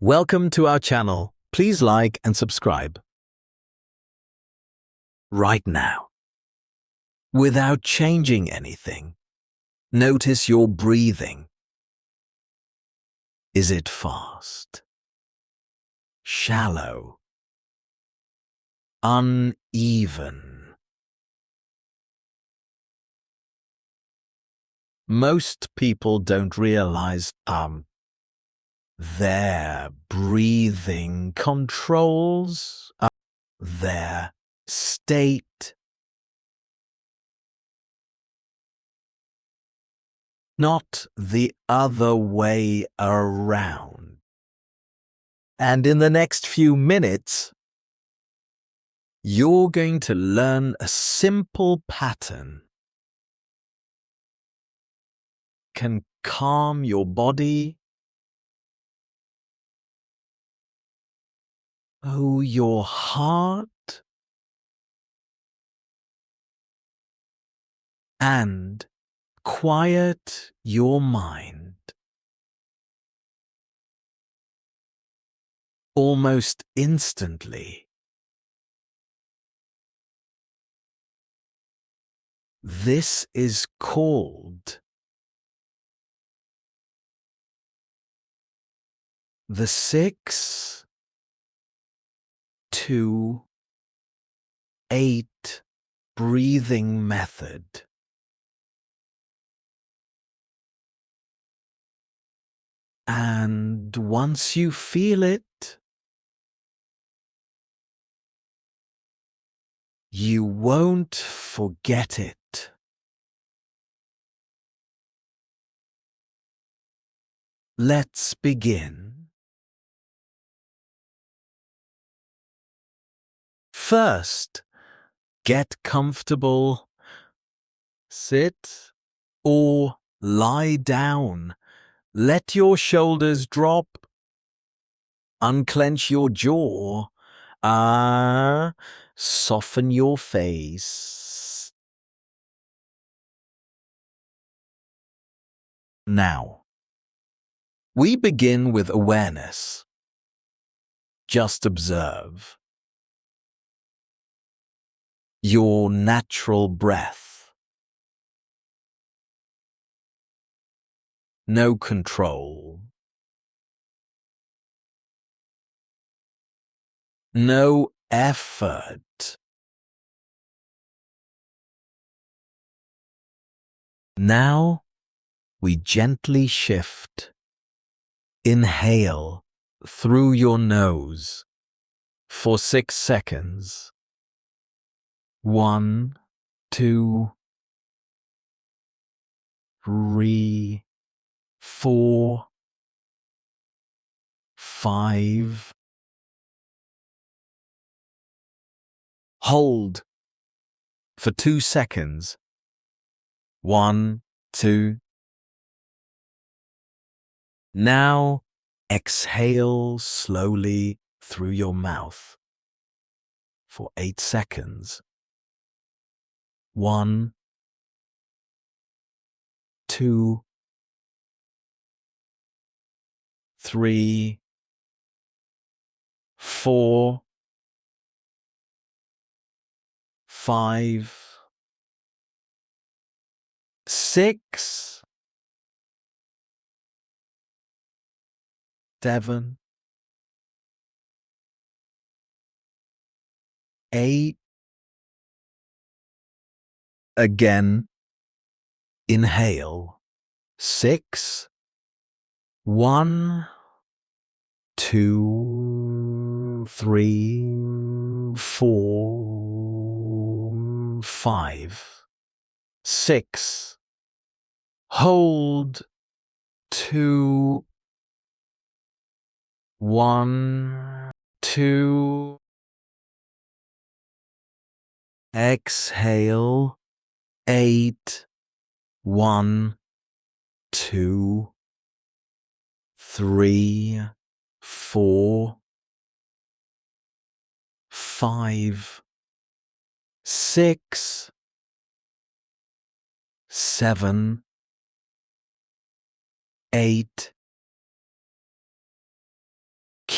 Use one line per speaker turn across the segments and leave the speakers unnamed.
Welcome to our channel. Please like and subscribe. Right now, without changing anything, notice your breathing. Is it fast, shallow, uneven? Most people don't realize their breathing controls their state, not the other way around. And in the next few minutes, you're going to learn a simple pattern. Can calm your body, your heart, and quiet your mind. Almost instantly. This is called the 6-2-8 breathing method. And once you feel it, you won't forget it. Let's begin. First, get comfortable. Sit or lie down. Let your shoulders drop. Unclench your jaw. Soften your face. Now, we begin with awareness. Just observe your natural breath. No control. No effort. Now, we gently shift. Inhale through your nose for 6 seconds. 1, 2, 3, 4, 5. Hold for 2 seconds. 1, 2. Now, exhale slowly through your mouth for 8 seconds. 1, 2, 3, 4, 5, 6, 7, 8. Again, inhale. 6, 1, 2, 3, 4, 5, 6. Hold. 2, 1, 2. Exhale. 8, 1, 2, 3, 4, 5, 6, 7, 8.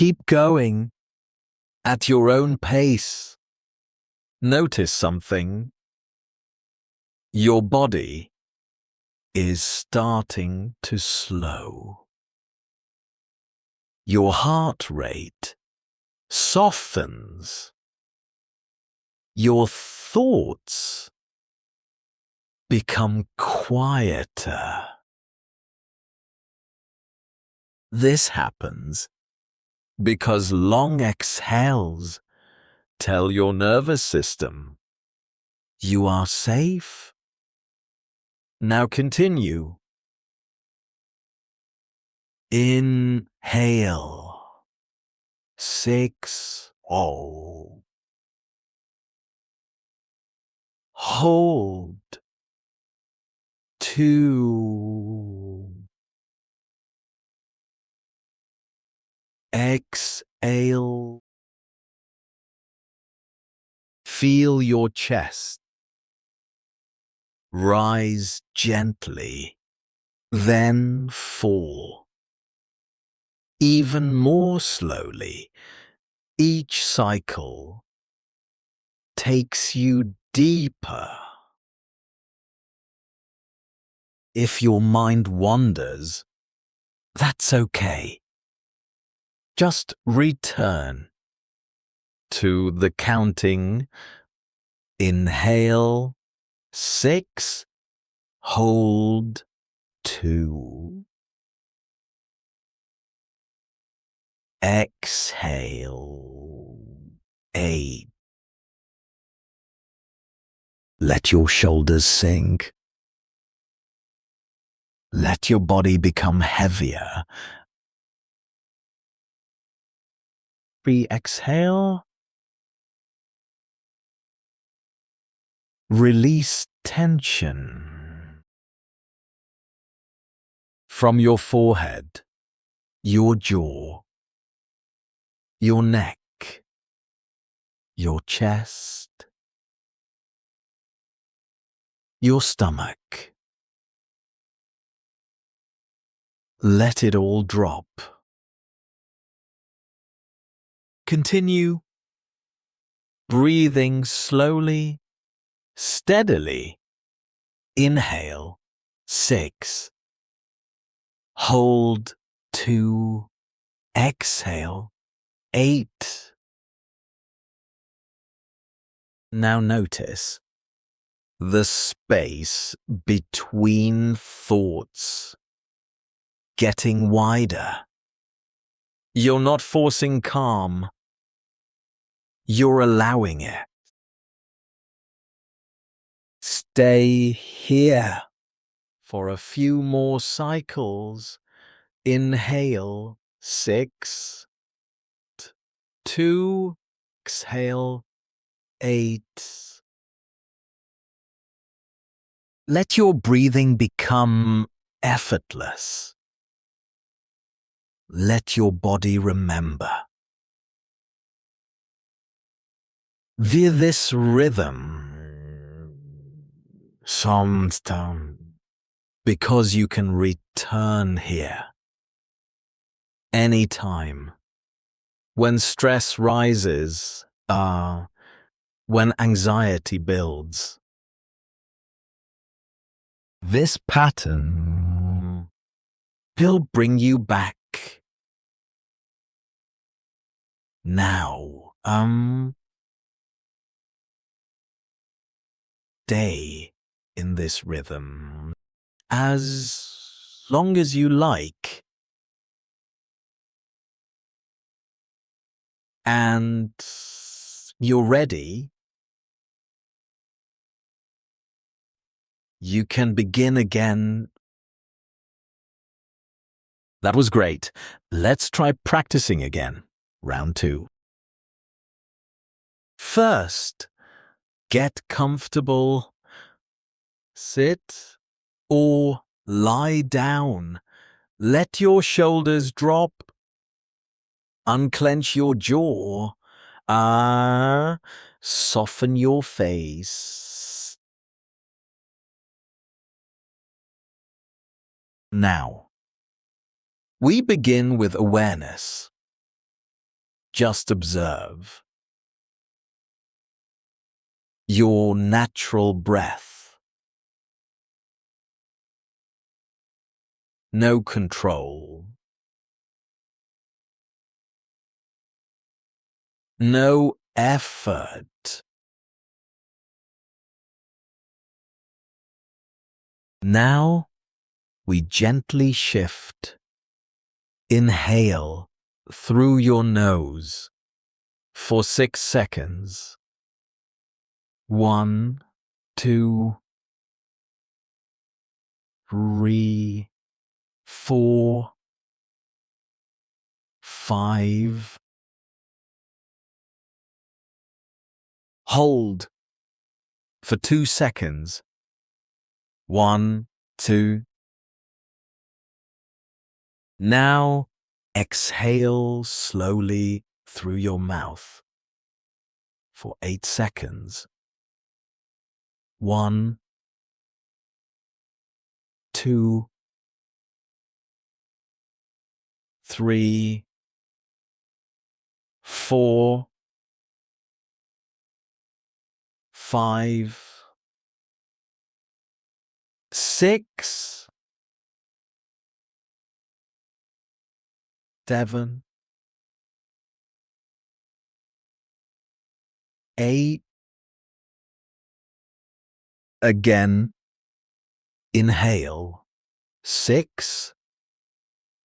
Keep going at your own pace. Notice something. Your body is starting to slow. Your heart rate softens. Your thoughts become quieter. This happens because long exhales tell your nervous system you are safe. Now continue. Inhale. 6. Hold. 2. Exhale. Feel your chest rise gently, then fall. Even more slowly. Each cycle takes you deeper. If your mind wanders, that's okay. Just return to the counting. Inhale, 6. Hold, 2. Exhale, 8. Let your shoulders sink. Let your body become heavier. Exhale. Release tension from your forehead, your jaw, your neck, your chest, your stomach. Let it all drop. Continue breathing slowly, steadily. Inhale, 6. Hold, 2. Exhale, 8. Now notice the space between thoughts getting wider. You're not forcing calm. You're allowing it. Stay here for a few more cycles. Inhale, 6. 2. Exhale, 8. Let your breathing become effortless. Let your body remember. Via this rhythm, sometimes, because you can return here anytime. When stress rises, when anxiety builds. This pattern will bring you back. Now, stay in this rhythm as long as you like. And you're ready, you can begin again. That was great. Let's try practicing again. Round 2. First, get comfortable. Sit or lie down. Let your shoulders drop. Unclench your jaw. Soften your face. Now, we begin with awareness. Just observe your natural breath. No control. No effort. Now we gently shift. Inhale through your nose for 6 seconds. 1, 2, 3, 4, 5. Hold for 2 seconds. 1, 2. Now exhale slowly through your mouth for 8 seconds. 1, 2, 3, 4, 5, 6, 7, 8. Again, inhale. 6,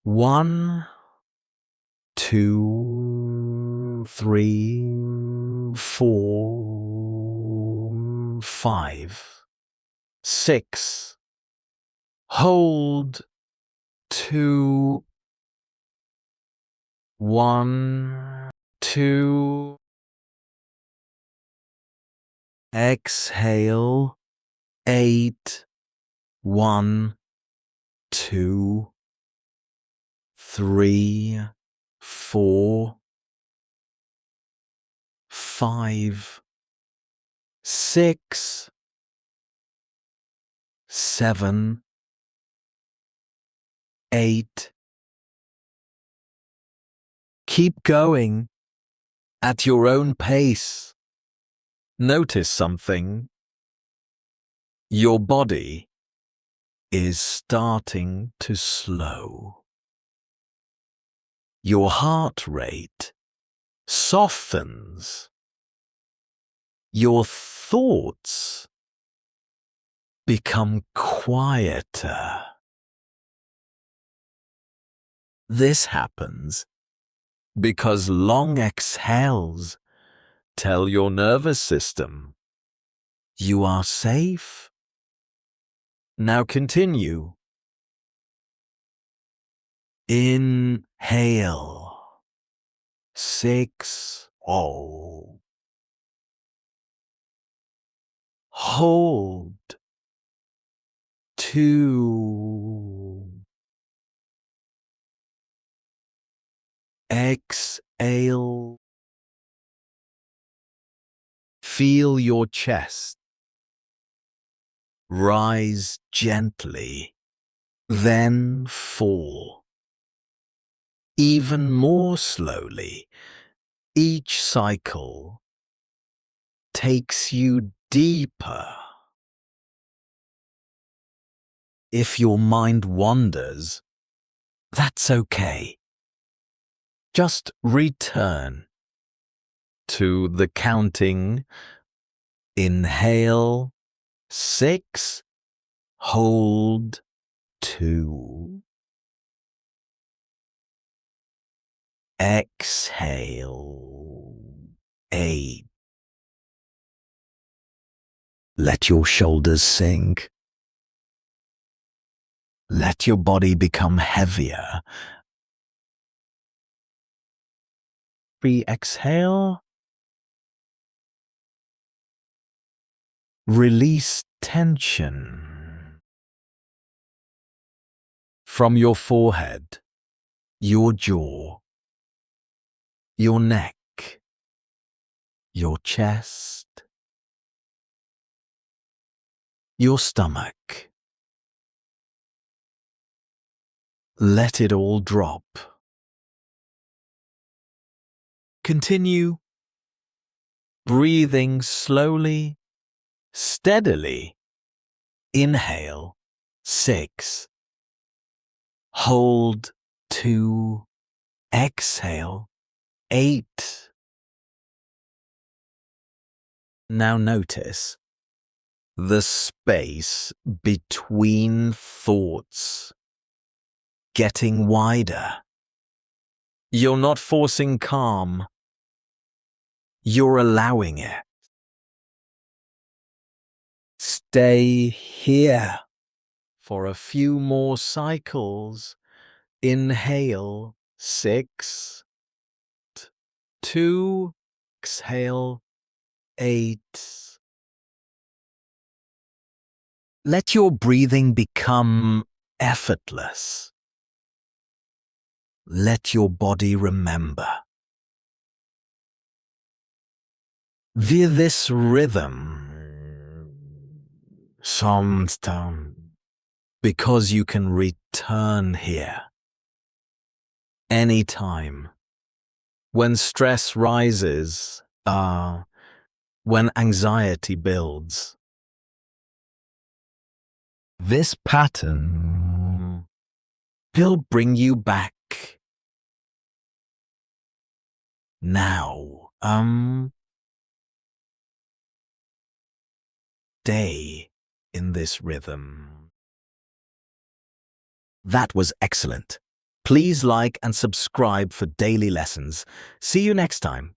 1, 2, 3, 4, 5, 6. Hold. 2, 1, 2. Exhale. 8, 1, 2, 3, 4, 5, 6, 7, 8. Keep going at your own pace. Notice something. Your body is starting to slow. Your heart rate softens. Your thoughts become quieter. This happens because long exhales tell your nervous system you are safe. Now continue. Inhale. 6. Hold. 2. Exhale. Feel your chest rise gently, then fall. Even more slowly. Each cycle takes you deeper. If your mind wanders, that's okay. Just return to the counting. Inhale. 6. Hold. 2. Exhale. 8. Let your shoulders sink. Let your body become heavier. Exhale. Release tension from your forehead, your jaw, your neck, your chest, your stomach. Let it all drop. Continue. Breathing slowly, steadily. Inhale, 6. Hold, 2. Exhale, 8. Now notice the space between thoughts getting wider. You're not forcing calm. You're allowing it. Stay here for a few more cycles. Inhale, 6. 2. Exhale, 8. Let your breathing become effortless. Let your body remember. Via this rhythm, sometimes, because you can return here anytime. When stress rises, when anxiety builds. This pattern will bring you back. Now, stay in this rhythm. That was excellent. Please like and subscribe for daily lessons. See you next time.